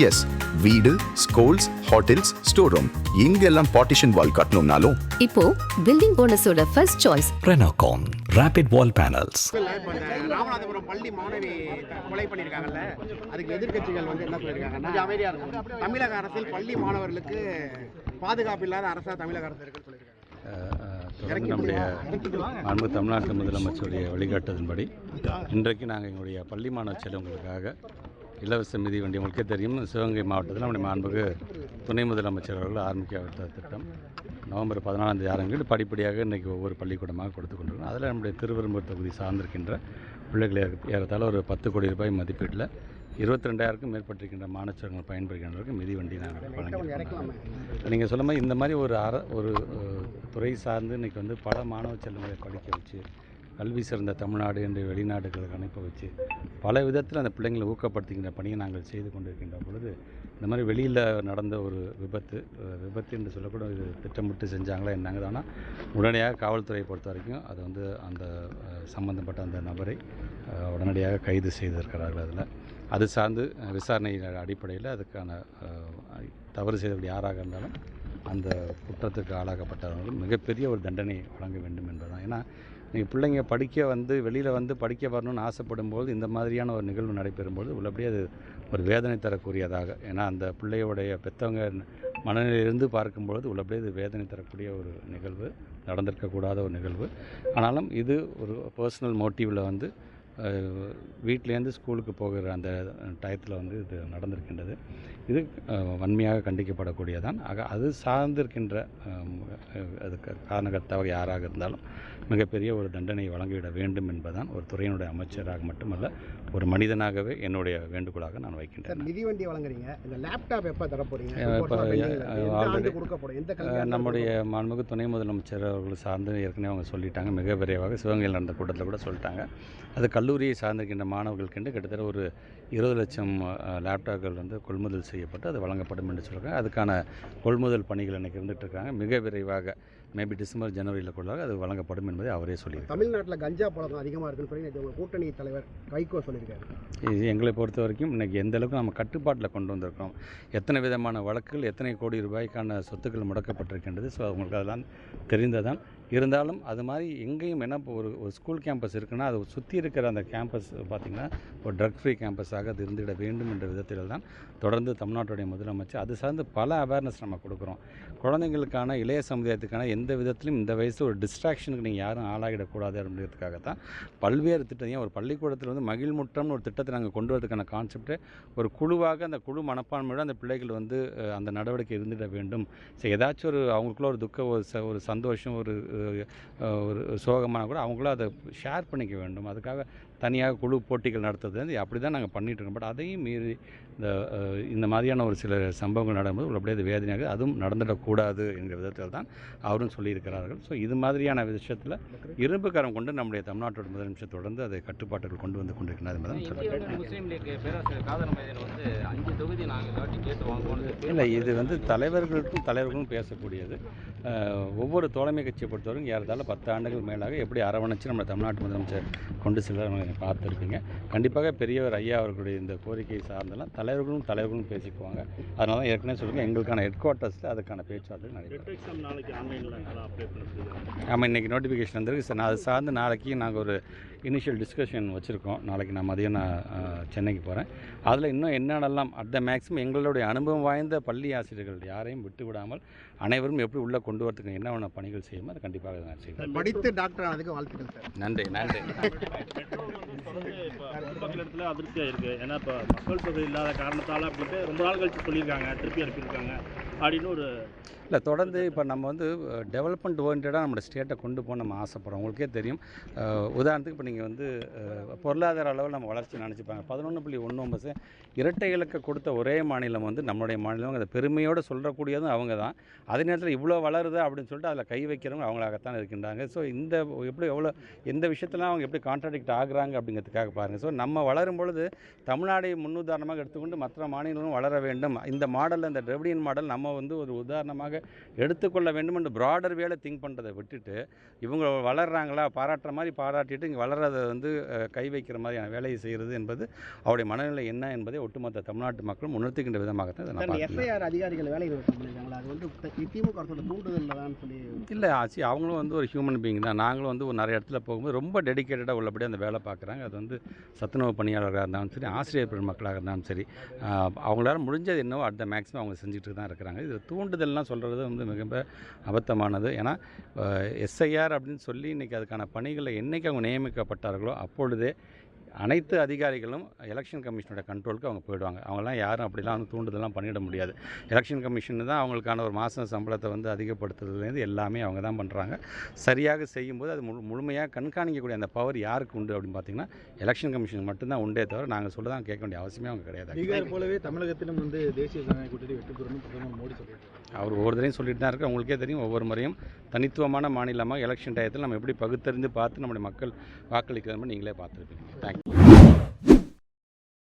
S, வீடு, schools, hotels, store room இங்கெல்லாம் partition wall கட்டணும்னாலும் இப்போ பில்டிங் போனஸோட first choice Renocon Rapid Wall Panels. Ramanathapuram பள்ளி மாணவி கொலை பண்ணியிருக்காங்கல்ல, அதுக்கு எதிர்க்கட்சிகள் வந்து என்ன சொல்லியிருக்காங்கன்னா, அமைதியாக இருக்கும், தமிழக அரசில் பள்ளி மாணவர்களுக்கு பாதுகாப்பு இல்லாத அரசா தமிழக அரசு இருக்குன்னு சொல்லியிருக்காங்க. தொடர்ந்து நம்முடைய மாண்பு தமிழ்நாட்டு முதலமைச்சருடைய வழிகாட்டுதன்படி இன்றைக்கு நாங்கள் எங்களுடைய பள்ளி மாணவ செல்வங்களுக்காக இலவச மிதி வண்டி, உங்களுக்கே தெரியும், சிவகங்கை மாவட்டத்தில் நம்முடைய மாண்புக்கு துணை முதலமைச்சர் அவர்கள் ஆரம்பிக்க திட்டம் நவம்பர் 14 ஆரம்பித்து படிப்படியாக இன்றைக்கி ஒவ்வொரு பள்ளிக்கூடமாக கொடுத்து கொண்டிருக்கோம். அதில் நம்முடைய திருவெரும்பூர் தொகுதி சார்ந்திருக்கின்ற பிள்ளைகளை ஏறத்தாழ ஒரு 10 கோடி ரூபாய் மதிப்பீட்டில் 22,000க்கும் மேற்பட்டிருக்கின்ற மாணவர்கள் பயன்படுகின்றவருக்கு மிதிவண்டி நாங்கள் வழங்கியிருக்கோம். நீங்கள் சொல்ல மாதிரி இந்த மாதிரி ஒரு துறை சார்ந்து இன்றைக்கி வந்து பல மாணவ செல்வங்களை படிக்க வச்சு கல்வி சிறந்த தமிழ்நாடு என்று வெளிநாடுகளுக்கு அனுப்ப வச்சு பல விதத்தில் அந்த பிள்ளைங்களை ஊக்கப்படுத்துகின்ற பணியை நாங்கள் செய்து கொண்டிருக்கின்ற பொழுது இந்த மாதிரி வெளியில் நடந்த ஒரு விபத்து என்று சொல்லக்கூட இது திட்டமிட்டு செஞ்சாங்களா என்னங்க. ஆனால் உடனடியாக காவல்துறையை பொறுத்த வரைக்கும் அது வந்து அந்த சம்பந்தப்பட்ட அந்த நபரை உடனடியாக கைது செய்திருக்கிறார்கள். அதில் அது சார்ந்து விசாரணை அடிப்படையில் அதுக்கான தவறு செய்தவர்கள் யாராக இருந்தாலும் அந்த குற்றத்துக்கு ஆளாக்கப்பட்டவர்கள் மிகப்பெரிய ஒரு தண்டனை வழங்க வேண்டும் என்பதுதான். ஏன்னா நீங்கள் பிள்ளைங்க படிக்க வந்து வெளியில் வந்து படிக்க வரணும்னு ஆசைப்படும்போது இந்த மாதிரியான ஒரு நிகழ்வு நடைபெறும்போது உள்ளபடியே அது ஒரு வேதனை தரக்கூடியதாக, ஏன்னா அந்த பிள்ளையோடைய பெற்றவங்க மனநிலையிலிருந்து பார்க்கும்பொழுது உள்ளபடியே இது வேதனை தரக்கூடிய ஒரு நிகழ்வு, நடந்திருக்கக்கூடாத ஒரு நிகழ்வு. ஆனாலும் இது ஒரு பர்சனல் மோட்டிவில் வந்து வீட்டிலேருந்து ஸ்கூலுக்கு போகிற அந்த டயத்தில் வந்து இது நடந்திருக்கின்றது. இது வன்மையாக கண்டிக்கப்படக்கூடியதான். ஆக அது சார்ந்திருக்கின்ற அதுக்கு காரணகர்த்தாவாக யாராக இருந்தாலும் மிகப்பெரிய ஒரு தண்டனை வழங்கிவிட வேண்டும் என்பதுதான் ஒரு துறையினுடைய அமைச்சராக மட்டுமல்ல ஒரு மனிதனாகவே என்னுடைய வேண்டுகோளாக நான் வைக்கின்றேன். மிதிவண்டி வழங்குறீங்க, இந்த லேப்டாப் எப்போ தரப்போறீங்க? நம்முடைய மாண்புமிகு துணை முதலமைச்சர் அவர்கள் சார்ந்து ஏற்கனவே அவங்க சொல்லிட்டாங்க, மிக விரைவாக சிவகங்கையில் நடந்த கூட்டத்தில் கூட சொல்லிட்டாங்க. அது கல்லூரியை சார்ந்திருக்கின்ற மாணவர்களுக்கென்று கிட்டத்தட்ட ஒரு 20 லட்சம் லேப்டாப்கள் வந்து கொள்முதல் செய்யப்பட்டு அது வழங்கப்படும் என்று சொல்கிறாங்க. அதுக்கான கொள்முதல் பணிகள் இன்றைக்கி இருந்துகிட்டு இருக்காங்க. மிக விரைவாக மேபி டிசம்பர் ஜனவரியில் கூட அது வழங்கப்படும் என்பதை அவரே சொல்லியிருக்காங்க. தமிழ்நாட்டில் கஞ்சா பழக்கம் அதிகமாக இருக்குன்னு சொல்லி உங்கள் கூட்டணி தலைவர் வைகோ சொல்லியிருக்காரு. இது எங்களை பொறுத்த வரைக்கும் இன்றைக்கி எந்த அளவுக்கு நம்ம கட்டுப்பாட்டில் கொண்டு வந்திருக்கிறோம், எத்தனை விதமான வழக்குகள், எத்தனை கோடி ரூபாய்க்கான சொத்துக்கள் முடக்கப்பட்டிருக்கின்றது. ஸோ அவங்களுக்கு அதெல்லாம் தெரிந்ததான். இருந்தாலும் அது மாதிரி எங்கேயும் என்ன ஒரு ஸ்கூல் கேம்பஸ் இருக்குன்னா அதை சுற்றி இருக்கிற அந்த கேம்பஸ் பார்த்திங்கன்னா ஒரு ட்ரக் ஃப்ரீ கேம்பஸாக அது இருந்துவிட வேண்டும் என்ற விதத்தில் தான் தொடர்ந்து தமிழ்நாட்டுடைய முதலமைச்சர் அது சார்ந்து பல அவேர்னஸ் நம்ம கொடுக்குறோம். குழந்தைங்களுக்கான இளைய சமுதாயத்துக்கான எந்த விதத்திலும் இந்த வயசில் ஒரு டிஸ்ட்ராக்ஷனுக்கு நீங்கள் யாரும் ஆளாகிடக்கூடாது அப்படிங்கிறதுக்காகத்தான் பல்வேறு திட்டம். ஒரு பள்ளிக்கூடத்தில் வந்து மகிழ்முற்றம்னு ஒரு திட்டத்தை நாங்கள் கொண்டு வரதுக்கான கான்செப்ட்டு ஒரு குழுவாக அந்த குழு மனப்பான்மையோடு அந்த பிள்ளைகள் வந்து அந்த நடவடிக்கை இருந்துட வேண்டும். ஸோ ஏதாச்சும் ஒரு அவங்களுக்குள்ள ஒரு துக்கம், ஒரு சந்தோஷம், ஒரு சோகமான கூட அவங்களும் அதை ஷேர் பண்ணிக்க வேண்டும். அதுக்காக தனியாக குழு போட்டிகள் நடத்துறது அப்படி தான் நாங்கள் பண்ணிகிட்ருக்கோம். பட் அதையும் மீறி இந்த மாதிரியான ஒரு சில சம்பவங்கள் நடக்கும்போது அப்படியே அது வேதனையாக அதுவும் நடந்துடக்கூடாது என்கிற விதத்தில் தான் அவரும் சொல்லியிருக்கிறார்கள். ஸோ இது மாதிரியான விஷயத்தில் இரும்பு கரம் கொண்டு நம்முடைய தமிழ்நாட்டோட முதலமைச்சர் தொடர்ந்து அதை கட்டுப்பாட்டுகள் கொண்டு வந்து கொண்டிருக்கிறார் என்பதை முஸ்லீம் லீக் பேராசிரியர் காதர் மைதீன் வந்து 5 தொகுதி நாங்கள் கேட்டு வாங்குவோம். இல்லை, இது வந்து தலைவர்களும் பேசக்கூடியது. ஒவ்வொரு தோழமை கட்சியை பொறுத்தவரைக்கும் ஏறத்தாழ 10 ஆண்டுகள் மேலாக எப்படி அரவணைச்சு நம்ம தமிழ்நாட்டு முதலமைச்சர் கொண்டு செல்ல பார்த்துருப்பீங்க. கண்டிப்பாக பெரியவர் ஐயா அவர்களுடைய இந்த கோரிக்கையை சார்ந்தெல்லாம் தலைவர்களும் பேசிக்குவாங்க. அதனால தான் ஏற்கனவே சொல்லுங்கள், எங்களுக்கான ஹெட் குவார்ட்டர்ஸில் அதுக்கான பேச்சுவார்த்தை நடைபெறும். ஆமாம், இன்றைக்கி நோட்டிஃபிகேஷன் வந்துருக்கு. அது சார்ந்து நாளைக்கு நாங்கள் ஒரு இனிஷியல் டிஸ்கஷன் வச்சுருக்கோம். நாளைக்கு நான் மதியம் சென்னைக்கு போகிறேன். அதில் இன்னும் என்னென்னலாம் மேக்ஸிமம் எங்களுடைய அனுபவம் வாய்ந்த பள்ளி ஆசிரியர்கள் யாரையும் விட்டு விடாமல் அனைவரும் எப்படி உள்ளே கொண்டு வரதுக்கு என்னென்ன பணிகள் செய்யுமோ அது கண்டிப்பாக நான் செய்வேன். படித்து டாக்டர் ஆனதுக்கு வாழ்த்துக்கள் சார். நன்றி. இடத்துல அதிருப்தியாக இருக்குது. ஏன்னா இப்போ மக்கள் தொகை இல்லாத காரணத்தால் அப்படின்ட்டு ரொம்ப நாள் கழிச்சு சொல்லியிருக்காங்க, திருப்பி அனுப்பியிருக்காங்க அப்படின்னு ஒரு இல்லை. தொடர்ந்து இப்போ நம்ம வந்து டெவலப்மெண்ட் ஓரியன்டாக நம்ம ஸ்டேட்டை கொண்டு போக நம்ம ஆசைப்படுறோம். உங்களுக்கே தெரியும், உதாரணத்துக்கு இப்போ நீங்கள் வந்து பொருளாதார அளவில் நம்ம வளர்ச்சி நினச்சிப்பாங்க. 11.19 இரட்டை இலக்க கொடுத்த ஒரே மாநிலம் வந்து நம்மளுடைய மாநிலம். அதை பெருமையோடு சொல்கிறக்கூடியதும் அவங்க தான். அதே நேரத்தில் இவ்வளோ வளருது அப்படின்னு சொல்லிட்டு அதில் கை வைக்கிறவங்க அவங்களாகத்தான் இருக்கின்றாங்க. ஸோ இந்த எந்த விஷயத்தெல்லாம் அவங்க எப்படி கான்ட்ராடிக்ட் ஆகுறாங்க அப்படிங்கிறதுக்காக பாருங்கள். ஸோ நம்ம வளரும் பொழுது தமிழ்நாடை முன்னுதாரணமாக எடுத்துக்கொண்டு மற்ற மாநிலங்களும் வளர வேண்டும். இந்த மாடலில், இந்த திராவிடியன் மாடல் நம்ம நம்ம வந்து ஒரு உதாரணமாக எடுத்துக்கொள்ள வேண்டும் என்று ப்ராடர் வேலை திங்க் பண்ணுறதை விட்டுட்டு இவங்க வளர்கிறாங்களா பாராட்டுற மாதிரி பாராட்டிட்டு இங்கே வளர்கிறத வந்து கை வைக்கிற மாதிரியான வேலையை செய்கிறது என்பது அவருடைய மனநிலை என்ன என்பதை ஒட்டுமொத்த தமிழ்நாட்டு மக்களும் உணர்த்துகின்ற விதமாகத்தான் இதை நான் பார்க்கிறேன். எஸ்ஐஆர் அதிகாரிகள் வேலை நிறுத்தம் பண்ணியிருக்காங்களா? அது வந்து திமுக அரசோட தூண்டுதல் தான் சொல்லி இல்லை ஆச்சு, அவங்களும் வந்து ஒரு ஹியூமன் பீயிங் தான். நாங்களும் வந்து ஒரு நிறைய இடத்துல போகும்போது ரொம்ப டெடிக்கேட்டடாக உள்ளபடி அந்த வேலை பார்க்குறாங்க. அது வந்து சத்துணவு பணியாளர்களாக இருந்தாலும் சரி, ஆசிரியர் பெருமக்களாக இருந்தாலும் சரி, அவங்களால முடிஞ்சது என்னவோ அடுத்த மேக்ஸிமம் அவங்க செஞ்சுட்டு தான் இருக்கிறாங்க. இது தூண்டுதல்லாம் சொல்கிறது வந்து மிக அபத்தமானது. ஏன்னா எஸ்ஐஆர் அப்படின்னு சொல்லி இன்றைக்கி அதுக்கான பணிகளை என்றைக்கு அவங்க நியமிக்கப்பட்டார்களோ அப்பொழுதே அனைத்து அதிகாரிகளும் எலெக்ஷன் கமிஷனோட கண்ட்ரோலுக்கு அவங்க போயிடுவாங்க. அவங்களாம் யாரும் அப்படிலாம் வந்து தூண்டுதலாம் பண்ணிட முடியாது. எலெக்ஷன் கமிஷன் தான் அவங்களுக்கான ஒரு மாத சம்பளத்தை வந்து அதிகப்படுத்துறதுலேருந்து எல்லாமே அவங்க தான் பண்ணுறாங்க. சரியாக செய்யும்போது அது முழுமையாக கண்காணிக்கக்கூடிய அந்த பவர் யாருக்கு உண்டு அப்படின்னு பார்த்தீங்கன்னா எலெக்ஷன் கமிஷனுக்கு மட்டும்தான் உண்டே தவிர நாங்கள் சொல்ல தான் கேட்க வேண்டிய அவசியமே அவங்க கிடையாது. பீகார் போலவே தமிழகத்திலும் வந்து தேசிய ஜனநாயக கூட்டணி வெற்றி பெறணும் பிரதமர் மோடி சொல்லியிருக்காரு. அவர் ஒவ்வொரு தடையும் சொல்லிட்டு தான் இருக்கு. உங்களுக்கே தெரியும், ஒவ்வொரு முறையும் தனித்துவமான மாநிலமாக எலெக்ஷன் டயத்தில் நம்ம எப்படி பகுத்தறிந்து பார்த்து நம்முடைய மக்கள் வாக்களிக்கிறதுன்னு நீங்களே பார்த்துருப்பீங்க. தேங்க்யூ.